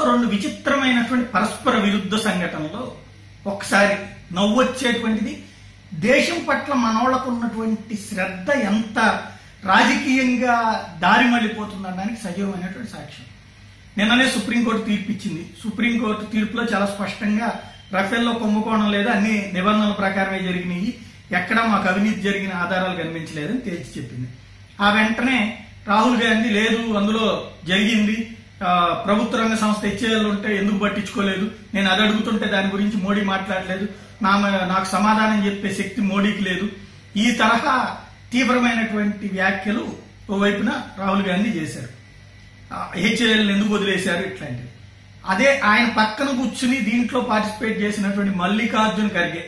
దాంట్లో రెండు విచిత్రమైనటువంటి పరస్పర విరుద్ధ సంఘటనలు. ఒకసారి నవ్వొచ్చేటువంటిది, దేశం పట్ల మనోళ్లకు ఉన్నటువంటి శ్రద్ధ ఎంత రాజకీయంగా దారి మళ్లిపోతుందనడానికి సజీవమైనటువంటి సాక్ష్యం. నిన్ననే సుప్రీంకోర్టు తీర్పు ఇచ్చింది. సుప్రీంకోర్టు తీర్పులో చాలా స్పష్టంగా రఫేల్లో కుంభకోణం లేదు, అన్ని నిబంధనల ప్రకారమే జరిగినాయి, ఎక్కడా మాకు అవినీతి జరిగిన ఆధారాలు కనిపించలేదని తేల్చి చెప్పింది. ఆ వెంటనే రాహుల్ గాంధీ లేదు అందులో జరిగింది, ప్రభుత్వ రంగ సంస్థ హెచ్ఏఎల్ ఉంటే ఎందుకు పట్టించుకోలేదు, నేను అది అడుగుతుంటే దాని గురించి మోడీ మాట్లాడలేదు, నాకు సమాధానం చెప్పే శక్తి మోడీకి లేదు, ఈ తరహా తీవ్రమైనటువంటి వ్యాఖ్యలు ఓవైపున రాహుల్ గాంధీ చేశారు. హెచ్ఏఎల్ ఎందుకు వదిలేశారు ఇట్లాంటివి. అదే ఆయన పక్కన కూర్చుని దీంట్లో పార్టిసిపేట్ చేసినటువంటి మల్లికార్జున్ ఖర్గే,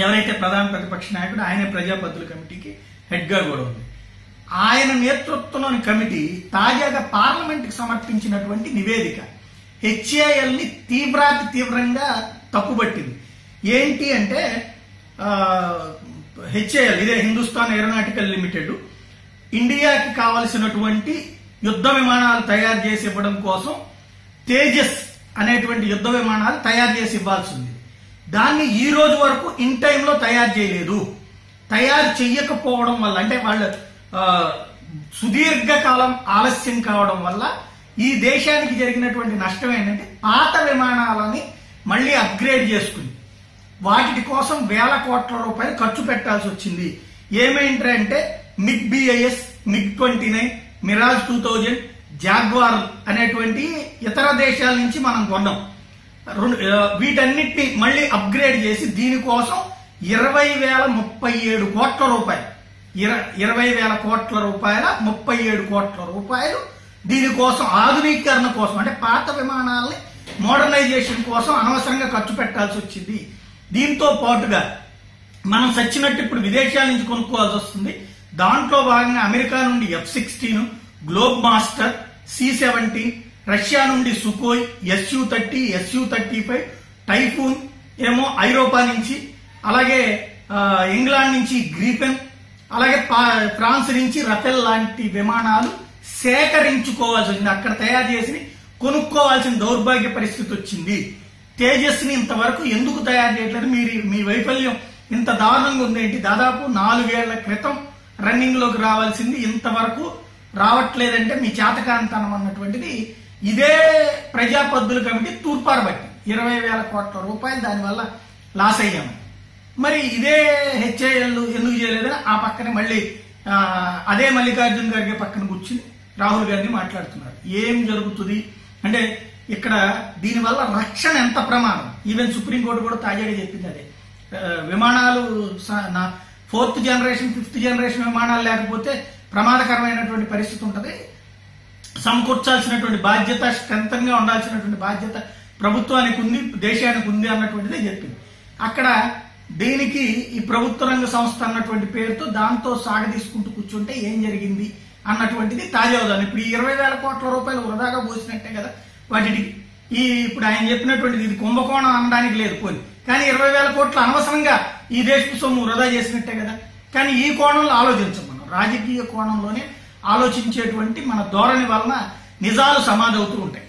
ఎవరైతే ప్రధాన ప్రతిపక్ష నాయకుడు, ఆయనే ప్రజాపద్దుల కమిటీకి హెడ్ గా కూడా ఉంది. ఆయన నేతృత్వంలోని కమిటీ తాజాగా పార్లమెంట్ కి సమర్పించినటువంటి నివేదిక హెచ్ఏఎల్ ని తీవ్రంగా తప్పుబట్టింది. ఏంటి అంటే హెచ్ఏఎల్, ఇదే హిందుస్థాన్ ఏరోనాటికల్ లిమిటెడ్, ఇండియాకి కావలసినటువంటి యుద్ధ విమానాలు తయారు చేసి ఇవ్వడం కోసం తేజస్ అనేటువంటి యుద్ధ విమానాలు తయారు చేసి ఇవ్వాల్సి ఉంది. దాన్ని ఈ రోజు వరకు ఇన్ టైంలో తయారు చేయలేదు. తయారు చెయ్యకపోవడం వల్ల, అంటే వాళ్ళ సుదీర్ఘకాలం ఆలస్యం కావడం వల్ల ఈ దేశానికి జరిగినటువంటి నష్టం ఏంటంటే పాత విమానాలని మళ్లీ అప్గ్రేడ్ చేసుకుని వాటి కోసం వేల కోట్ల రూపాయలు ఖర్చు పెట్టాల్సి వచ్చింది. ఏమేంటంటే MiG BIS, MiG-29, Mirage 2000, Jaguar అనేటువంటి ఇతర దేశాల నుంచి మనం కొన్నాం. వీటన్నిటిని మళ్లీ అప్గ్రేడ్ చేసి దీనికోసం 20,037 కోట్ల రూపాయలు, 20,000 కోట్ల రూపాయల 37 కోట్ల రూపాయలు దీనికోసం ఆధునీకరణ కోసం, అంటే పాత విమానాలని మోడర్నైజేషన్ కోసం అనవసరంగా ఖర్చు పెట్టాల్సి వచ్చింది. దీంతో పాటుగా మనం సచ్చినట్టు ఇప్పుడు విదేశాల నుంచి కొనుక్కోవాల్సి వస్తుంది. దాంట్లో భాగంగా అమెరికా నుండి F-16, globe master, C-17, Russia నుండి సుకోయ్, Su-30, Su-35, టైఫూన్ ఏమో ఐరోపా నుంచి, అలాగే ఇంగ్లాండ్ నుంచి గ్రీపెన్, అలాగే ఫ్రాన్స్ నుంచి రఫేల్ లాంటి విమానాలు సేకరించుకోవాల్సి వచ్చింది. అక్కడ తయారు చేసి కొనుక్కోవాల్సిన దౌర్భాగ్య పరిస్థితి వచ్చింది. తేజస్ ని ఇంతవరకు ఎందుకు తయారు చేయట్లేదు? మీ వైఫల్యం ఇంత దారుణంగా ఉందేంటి? దాదాపు 4 ఏళ్ల క్రితం రన్నింగ్ లోకి రావాల్సింది ఇంతవరకు రావట్లేదంటే మీ చేతకాంతనం అన్నటువంటిది ఇదే ప్రజాపద్దుల కమిటీ తూర్పారబట్టి 20,000 కోట్ల రూపాయలు దానివల్ల లాస్ అయ్యాము. మరి ఇదే హెచ్ఏఎల్ ఎందుకు చేయలేదని ఆ పక్కనే మళ్ళీ అదే మల్లికార్జున్ ఖర్గే పక్కన కూర్చుని రాహుల్ గాంధీ మాట్లాడుతున్నారు. ఏం జరుగుతుంది అంటే ఇక్కడ దీనివల్ల రక్షణ ఎంత ప్రమాదం. ఈవెన్ సుప్రీంకోర్టు కూడా తాజాగా చెప్పింది అదే. విమానాలు 4th జనరేషన్ 5th జనరేషన్ విమానాలు లేకపోతే ప్రమాదకరమైనటువంటి పరిస్థితి ఉంటుంది. సమకూర్చాల్సినటువంటి బాధ్యత, స్ట్రెంథన్ గా ఉండాల్సినటువంటి బాధ్యత ప్రభుత్వానికి ఉంది, దేశానికి ఉంది అన్నటువంటిదే చెప్పింది. అక్కడ దీనికి ఈ ప్రభుత్వ రంగ సంస్థ అన్నటువంటి పేరుతో దాంతో సాగదీసుకుంటూ కూర్చుంటే ఏం జరిగింది అన్నటువంటిది తాజా ఉదాహరణ. ఇప్పుడు ఈ 20,000 కోట్ల రూపాయలు వృధాగా పోసినట్టే కదా వాటికి. ఇప్పుడు ఆయన చెప్పినటువంటిది ఇది కుంభకోణం అనడానికి లేదు పోని, కానీ 20,000 కోట్లు అనవసరంగా ఈ దేశపు సొమ్ము వృధా చేసినట్టే కదా. కానీ ఈ కోణంలో ఆలోచించం మనం, రాజకీయ కోణంలోనే ఆలోచించేటువంటి మన ధోరణి వలన నిజాలు సమాధి అవుతూ ఉంటాయి.